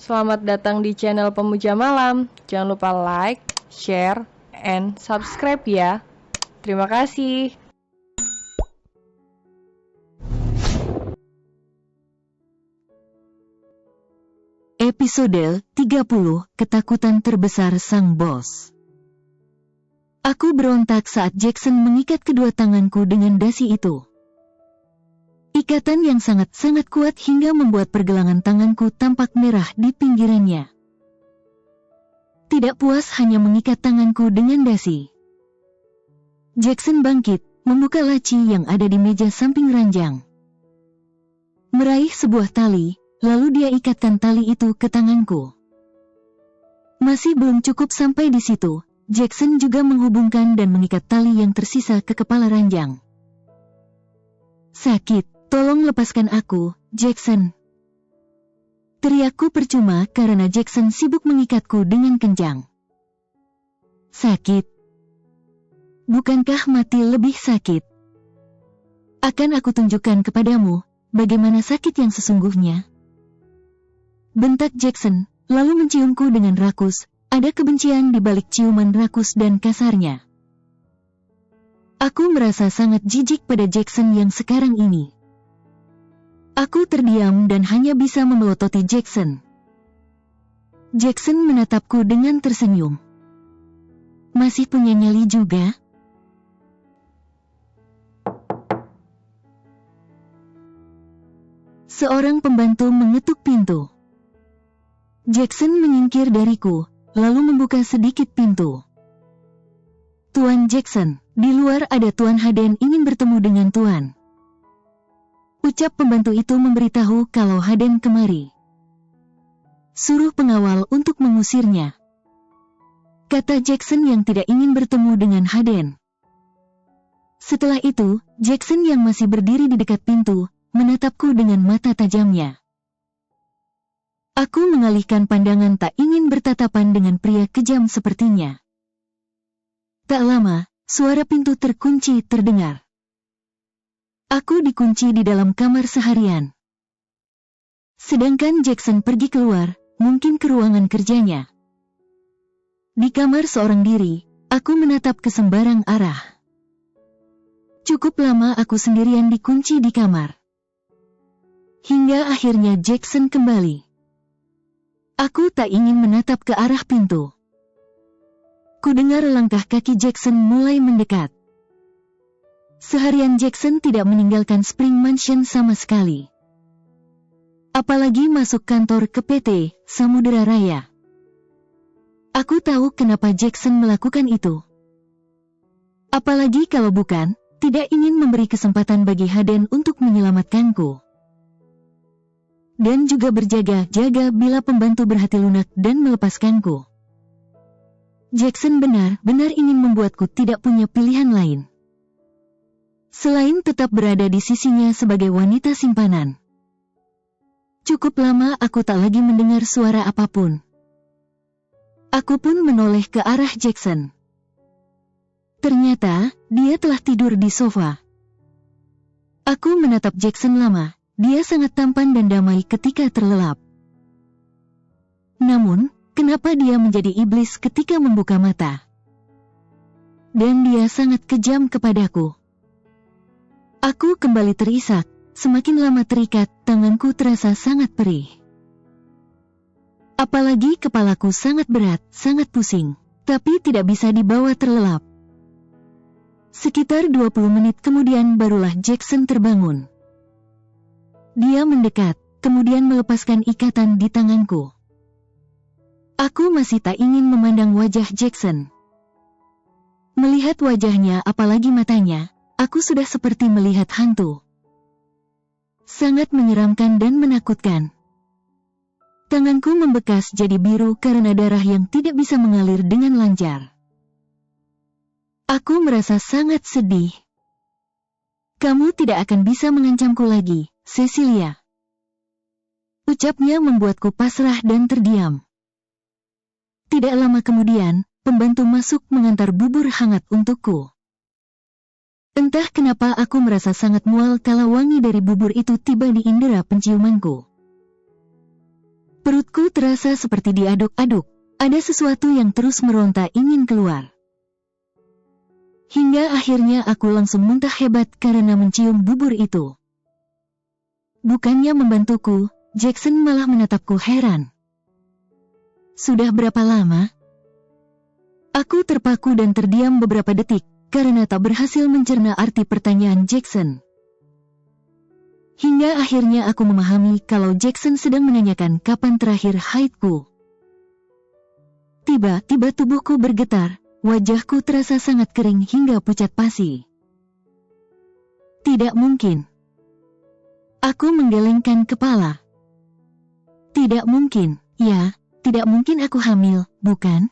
Selamat datang di channel Pemuja Malam. Jangan lupa like, share, and subscribe ya. Terima kasih. Episode 30, Ketakutan Terbesar Sang Bos. Aku berontak saat Jackson mengikat kedua tanganku dengan dasi itu. Ikatan yang sangat-sangat kuat hingga membuat pergelangan tanganku tampak merah di pinggirannya. Tidak puas hanya mengikat tanganku dengan dasi, Jackson bangkit, membuka laci yang ada di meja samping ranjang. Meraih sebuah tali, lalu dia ikatkan tali itu ke tanganku. Masih belum cukup sampai di situ, Jackson juga menghubungkan dan mengikat tali yang tersisa ke kepala ranjang. Sakit. Tolong lepaskan aku, Jackson. Teriakku percuma karena Jackson sibuk mengikatku dengan kencang. Sakit. Bukankah mati lebih sakit? Akan aku tunjukkan kepadamu, bagaimana sakit yang sesungguhnya. Bentak Jackson, lalu menciumku dengan rakus. Ada kebencian di balik ciuman rakus dan kasarnya. Aku merasa sangat jijik pada Jackson yang sekarang ini. Aku terdiam dan hanya bisa memelototi Jackson. Jackson menatapku dengan tersenyum. Masih punya nyali juga? Seorang pembantu mengetuk pintu. Jackson menyingkir dariku, lalu membuka sedikit pintu. Tuan Jackson, di luar ada Tuan Haden ingin bertemu dengan Tuan. Ucap pembantu itu memberitahu kalau Haden kemari. Suruh pengawal untuk mengusirnya, kata Jackson yang tidak ingin bertemu dengan Haden. Setelah itu, Jackson yang masih berdiri di dekat pintu, menatapku dengan mata tajamnya. Aku mengalihkan pandangan tak ingin bertatapan dengan pria kejam sepertinya. Tak lama, suara pintu terkunci terdengar. Aku dikunci di dalam kamar seharian. Sedangkan Jackson pergi keluar, mungkin ke ruangan kerjanya. Di kamar seorang diri, aku menatap ke sembarang arah. Cukup lama aku sendirian dikunci di kamar. Hingga akhirnya Jackson kembali. Aku tak ingin menatap ke arah pintu. Kudengar langkah kaki Jackson mulai mendekat. Seharian Jackson tidak meninggalkan Spring Mansion sama sekali. Apalagi masuk kantor ke PT Samudera Raya. Aku tahu kenapa Jackson melakukan itu. Apalagi kalau bukan, tidak ingin memberi kesempatan bagi Haden untuk menyelamatkanku. Dan juga berjaga-jaga bila pembantu berhati lunak dan melepaskanku. Jackson benar-benar ingin membuatku tidak punya pilihan lain selain tetap berada di sisinya sebagai wanita simpanan. Cukup lama aku tak lagi mendengar suara apapun. Aku pun menoleh ke arah Jackson. Ternyata, dia telah tidur di sofa. Aku menatap Jackson lama, dia sangat tampan dan damai ketika terlelap. Namun, kenapa dia menjadi iblis ketika membuka mata? Dan dia sangat kejam kepadaku. Aku kembali terisak, semakin lama terikat, tanganku terasa sangat perih. Apalagi kepalaku sangat berat, sangat pusing, tapi tidak bisa dibawa terlelap. Sekitar 20 menit kemudian barulah Jackson terbangun. Dia mendekat, kemudian melepaskan ikatan di tanganku. Aku masih tak ingin memandang wajah Jackson. Melihat wajahnya apalagi matanya, aku sudah seperti melihat hantu. Sangat menyeramkan dan menakutkan. Tanganku membekas jadi biru karena darah yang tidak bisa mengalir dengan lancar. Aku merasa sangat sedih. Kamu tidak akan bisa mengancamku lagi, Cecilia. Ucapnya membuatku pasrah dan terdiam. Tidak lama kemudian, pembantu masuk mengantar bubur hangat untukku. Entah kenapa aku merasa sangat mual kala wangi dari bubur itu tiba di indera penciumanku. Perutku terasa seperti diaduk-aduk. Ada sesuatu yang terus meronta ingin keluar. Hingga akhirnya aku langsung muntah hebat karena mencium bubur itu. Bukannya membantuku, Jackson malah menatapku heran. Sudah berapa lama? Aku terpaku dan terdiam beberapa detik, karena tak berhasil mencerna arti pertanyaan Jackson. Hingga akhirnya aku memahami kalau Jackson sedang menanyakan kapan terakhir haidku. Tiba-tiba tubuhku bergetar, wajahku terasa sangat kering hingga pucat pasi. Tidak mungkin. Aku menggelengkan kepala. Tidak mungkin, ya, tidak mungkin aku hamil, bukan?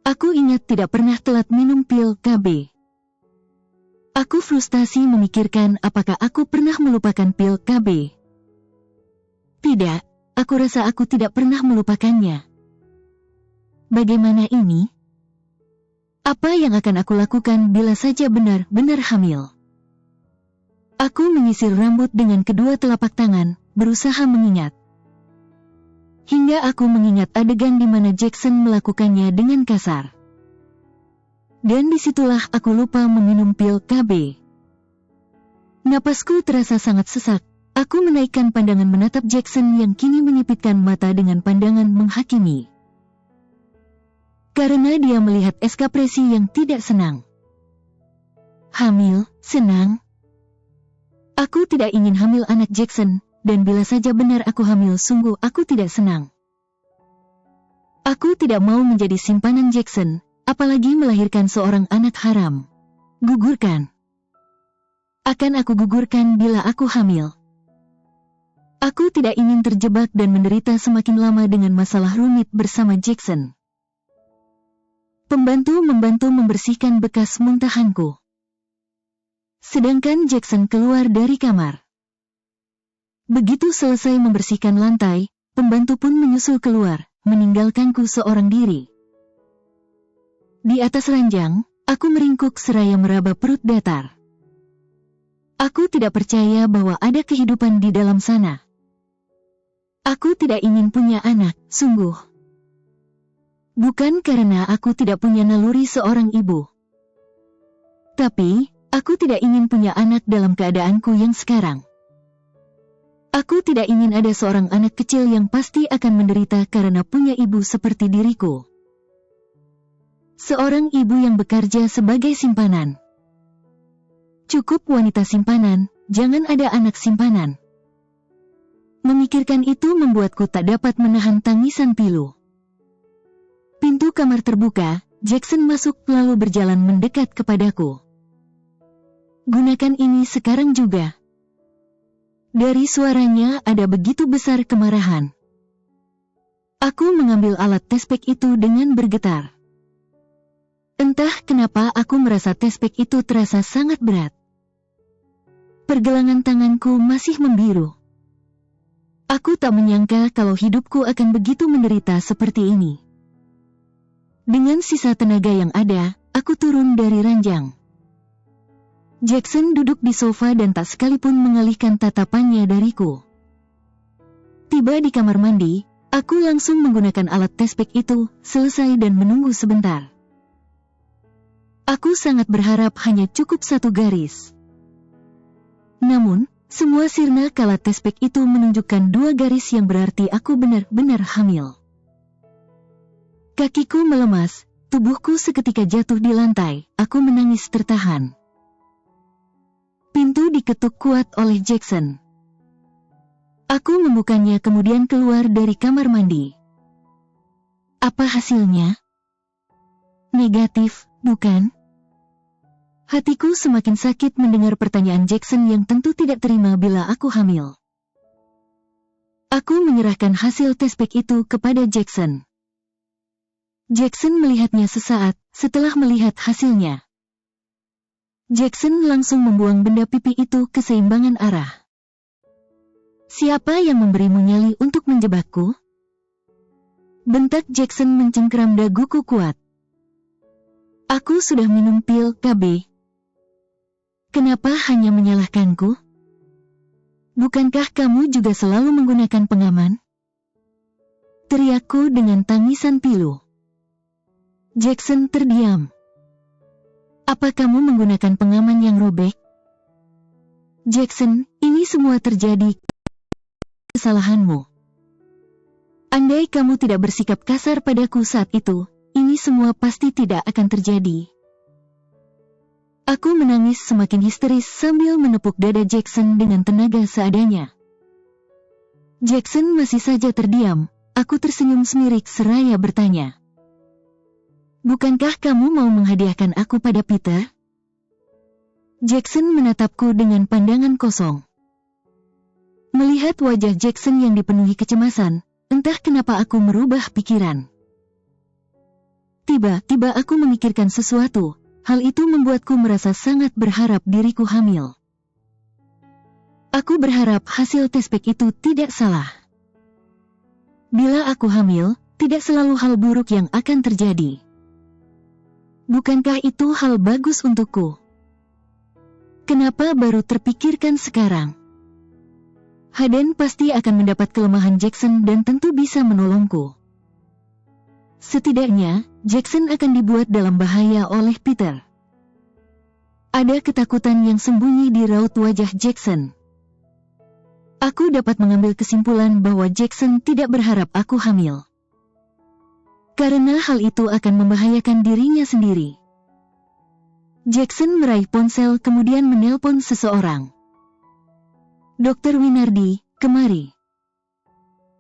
Aku ingat tidak pernah telat minum pil KB. Aku frustasi memikirkan apakah aku pernah melupakan pil KB. Tidak, aku rasa aku tidak pernah melupakannya. Bagaimana ini? Apa yang akan aku lakukan bila saja benar-benar hamil? Aku menyisir rambut dengan kedua telapak tangan, berusaha mengingat. Hingga aku mengingat adegan di mana Jackson melakukannya dengan kasar. Dan disitulah aku lupa meminum pil KB. Napasku terasa sangat sesak. Aku menaikkan pandangan menatap Jackson yang kini menyipitkan mata dengan pandangan menghakimi. Karena dia melihat ekspresi yang tidak senang. Hamil, senang? Aku tidak ingin hamil anak Jackson, dan bila saja benar aku hamil sungguh aku tidak senang. Aku tidak mau menjadi simpanan Jackson, apalagi melahirkan seorang anak haram. Gugurkan. Akan aku gugurkan bila aku hamil. Aku tidak ingin terjebak dan menderita semakin lama dengan masalah rumit bersama Jackson. Pembantu membantu membersihkan bekas muntahanku. Sedangkan Jackson keluar dari kamar. Begitu selesai membersihkan lantai, pembantu pun menyusul keluar, meninggalkanku seorang diri. Di atas ranjang, aku meringkuk seraya meraba perut datar. Aku tidak percaya bahwa ada kehidupan di dalam sana. Aku tidak ingin punya anak, sungguh. Bukan karena aku tidak punya naluri seorang ibu. Tapi, aku tidak ingin punya anak dalam keadaanku yang sekarang. Aku tidak ingin ada seorang anak kecil yang pasti akan menderita karena punya ibu seperti diriku. Seorang ibu yang bekerja sebagai simpanan. Cukup wanita simpanan, jangan ada anak simpanan. Memikirkan itu membuatku tak dapat menahan tangisan pilu. Pintu kamar terbuka, Jackson masuk lalu berjalan mendekat kepadaku. Gunakan ini sekarang juga. Dari suaranya ada begitu besar kemarahan. Aku mengambil alat tespek itu dengan bergetar. Entah kenapa aku merasa tespek itu terasa sangat berat. Pergelangan tanganku masih membiru. Aku tak menyangka kalau hidupku akan begitu menderita seperti ini. Dengan sisa tenaga yang ada, aku turun dari ranjang. Jackson duduk di sofa dan tak sekalipun mengalihkan tatapannya dariku. Tiba di kamar mandi, aku langsung menggunakan alat tespek itu, selesai dan menunggu sebentar. Aku sangat berharap hanya cukup satu garis. Namun, semua sirna kala tespek itu menunjukkan 2 garis yang berarti aku benar-benar hamil. Kakiku melemas, tubuhku seketika jatuh di lantai, aku menangis tertahan. Pintu diketuk kuat oleh Jackson. Aku membukanya kemudian keluar dari kamar mandi. Apa hasilnya? Negatif, bukan? Hatiku semakin sakit mendengar pertanyaan Jackson yang tentu tidak terima bila aku hamil. Aku menyerahkan hasil tespek itu kepada Jackson. Jackson melihatnya sesaat, setelah melihat hasilnya. Jackson langsung membuang benda pipi itu ke seimbangan arah. Siapa yang memberimu nyali untuk menjebakku? Bentak Jackson mencengkeram daguku kuat. Aku sudah minum pil KB. Kenapa hanya menyalahkanku? Bukankah kamu juga selalu menggunakan pengaman? teriakku dengan tangisan pilu. Jackson terdiam. Apa kamu menggunakan pengaman yang robek? Jackson, ini semua terjadi kesalahanmu. Andai kamu tidak bersikap kasar padaku saat itu, ini semua pasti tidak akan terjadi. Aku menangis semakin histeris sambil menepuk dada Jackson dengan tenaga seadanya. Jackson masih saja terdiam. Aku tersenyum semirik seraya bertanya. Bukankah kamu mau menghadiahkan aku pada Peter? Jackson menatapku dengan pandangan kosong. Melihat wajah Jackson yang dipenuhi kecemasan, entah kenapa aku merubah pikiran. Tiba-tiba aku memikirkan sesuatu. Hal itu membuatku merasa sangat berharap diriku hamil. Aku berharap hasil tes pack itu tidak salah. Bila aku hamil, tidak selalu hal buruk yang akan terjadi. Bukankah itu hal bagus untukku? Kenapa baru terpikirkan sekarang? Haden pasti akan mendapat kelemahan Jackson dan tentu bisa menolongku. Setidaknya, Jackson akan dibuat dalam bahaya oleh Peter. Ada ketakutan yang sembunyi di raut wajah Jackson. Aku dapat mengambil kesimpulan bahwa Jackson tidak berharap aku hamil. Karena hal itu akan membahayakan dirinya sendiri. Jackson meraih ponsel kemudian menelpon seseorang. Dr. Winardi, kemari.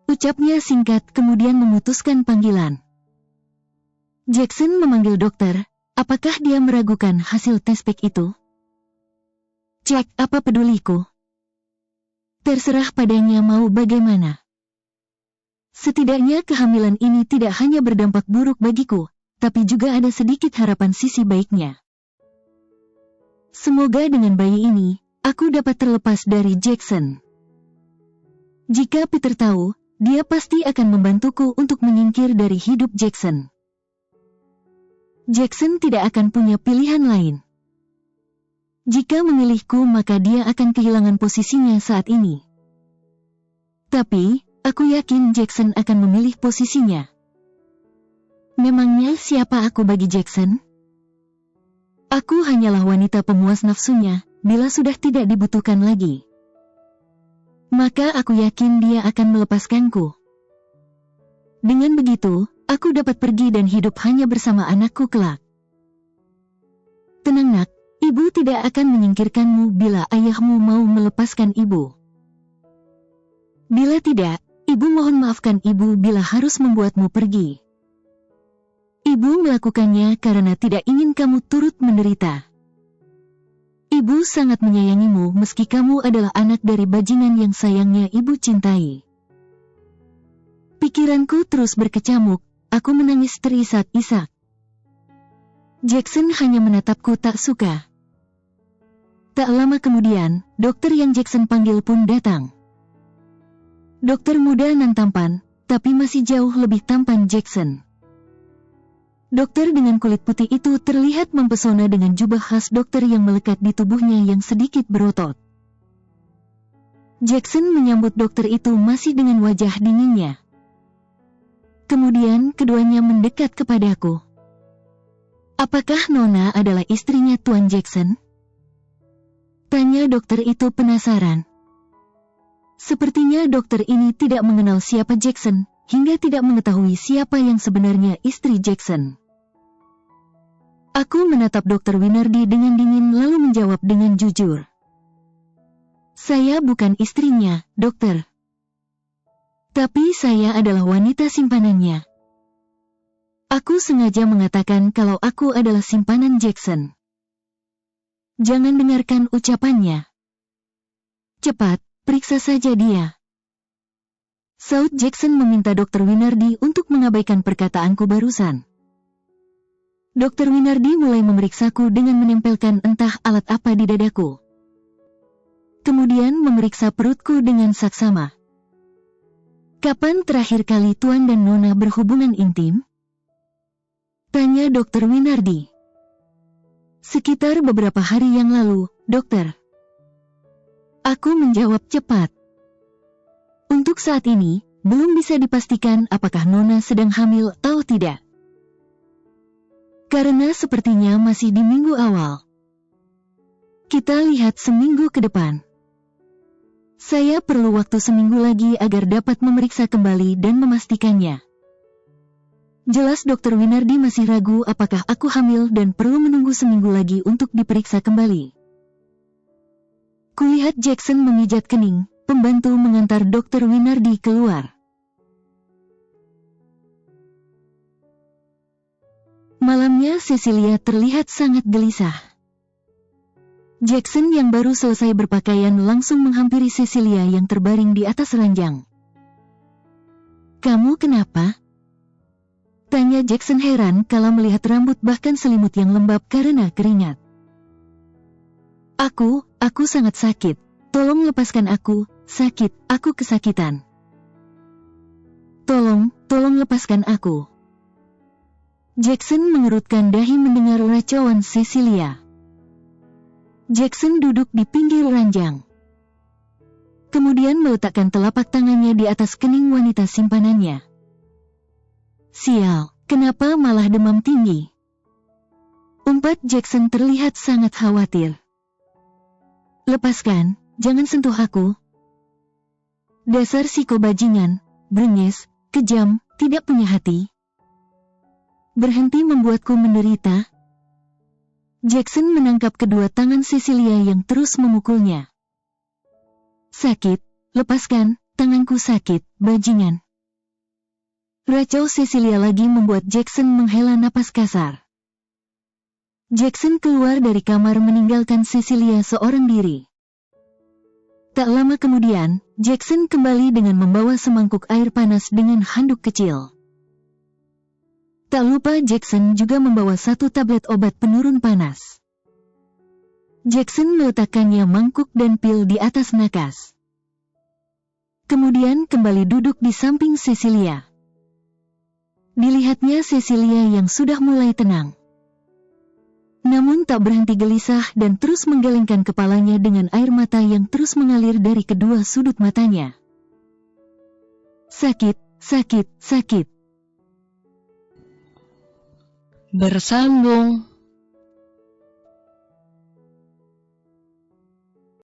Ucapnya singkat kemudian memutuskan panggilan. Jackson memanggil dokter, apakah dia meragukan hasil tes pack itu? Cek, apa peduliku? Terserah padanya mau bagaimana. Setidaknya kehamilan ini tidak hanya berdampak buruk bagiku, tapi juga ada sedikit harapan sisi baiknya. Semoga dengan bayi ini, aku dapat terlepas dari Jackson. Jika Peter tahu, dia pasti akan membantuku untuk menyingkir dari hidup Jackson. Jackson tidak akan punya pilihan lain. Jika memilihku maka dia akan kehilangan posisinya saat ini. Tapi, aku yakin Jackson akan memilih posisinya. Memangnya siapa aku bagi Jackson? Aku hanyalah wanita pemuas nafsunya, bila sudah tidak dibutuhkan lagi. Maka aku yakin dia akan melepaskanku. Dengan begitu, aku dapat pergi dan hidup hanya bersama anakku kelak. Tenang nak, ibu tidak akan menyingkirkanmu bila ayahmu mau melepaskan ibu. Bila tidak, ibu mohon maafkan ibu bila harus membuatmu pergi. Ibu melakukannya karena tidak ingin kamu turut menderita. Ibu sangat menyayangimu meski kamu adalah anak dari bajingan yang sayangnya ibu cintai. Pikiranku terus berkecamuk, aku menangis terisak-isak. Jackson hanya menatapku tak suka. Tak lama kemudian, dokter yang Jackson panggil pun datang. Dokter muda nan tampan, tapi masih jauh lebih tampan Jackson. Dokter dengan kulit putih itu terlihat mempesona dengan jubah khas dokter yang melekat di tubuhnya yang sedikit berotot. Jackson menyambut dokter itu masih dengan wajah dinginnya. Kemudian keduanya mendekat kepadaku. Apakah Nona adalah istrinya Tuan Jackson? Tanya dokter itu penasaran. Sepertinya dokter ini tidak mengenal siapa Jackson, hingga tidak mengetahui siapa yang sebenarnya istri Jackson. Aku menatap Dr. Winardi dengan dingin lalu menjawab dengan jujur. Saya bukan istrinya, dokter. Tapi saya adalah wanita simpanannya. Aku sengaja mengatakan kalau aku adalah simpanan Jackson. Jangan dengarkan ucapannya. Cepat, periksa saja dia. Saud Jackson meminta Dr. Winardi untuk mengabaikan perkataanku barusan. Dr. Winardi mulai memeriksaku dengan menempelkan entah alat apa di dadaku. Kemudian memeriksa perutku dengan saksama. Kapan terakhir kali Tuan dan Nona berhubungan intim? Tanya Dr. Winardi. Sekitar beberapa hari yang lalu, dokter. Aku menjawab cepat. Untuk saat ini, belum bisa dipastikan apakah Nona sedang hamil atau tidak. Karena sepertinya masih di minggu awal. Kita lihat seminggu ke depan. Saya perlu waktu seminggu lagi agar dapat memeriksa kembali dan memastikannya. Jelas Dr. Winardi masih ragu apakah aku hamil dan perlu menunggu seminggu lagi untuk diperiksa kembali. Kulihat Jackson memijat kening, pembantu mengantar Dr. Winardi keluar. Malamnya Cecilia terlihat sangat gelisah. Jackson yang baru selesai berpakaian langsung menghampiri Cecilia yang terbaring di atas ranjang. "Kamu kenapa?" tanya Jackson heran kala melihat rambut bahkan selimut yang lembab karena keringat. Aku sangat sakit. Tolong lepaskan aku, sakit, aku kesakitan. Tolong lepaskan aku." Jackson mengerutkan dahi mendengar racauan Cecilia. Jackson duduk di pinggir ranjang. Kemudian meletakkan telapak tangannya di atas kening wanita simpanannya. "Sial, kenapa malah demam tinggi?" umpat Jackson terlihat sangat khawatir. "Lepaskan, jangan sentuh aku. Dasar psiko bajingan, brenyes, kejam, tidak punya hati. Berhenti membuatku menderita." Jackson menangkap kedua tangan Cecilia yang terus memukulnya. "Sakit, lepaskan, tanganku sakit, bajingan." Racau Cecilia lagi membuat Jackson menghela napas kasar. Jackson keluar dari kamar meninggalkan Cecilia seorang diri. Tak lama kemudian, Jackson kembali dengan membawa semangkuk air panas dengan handuk kecil. Tak lupa Jackson juga membawa 1 tablet obat penurun panas. Jackson meletakkannya mangkuk dan pil di atas nakas. Kemudian kembali duduk di samping Cecilia. Dilihatnya Cecilia yang sudah mulai tenang. Namun tak berhenti gelisah dan terus menggelengkan kepalanya dengan air mata yang terus mengalir dari kedua sudut matanya. "Sakit, sakit, sakit." Bersambung.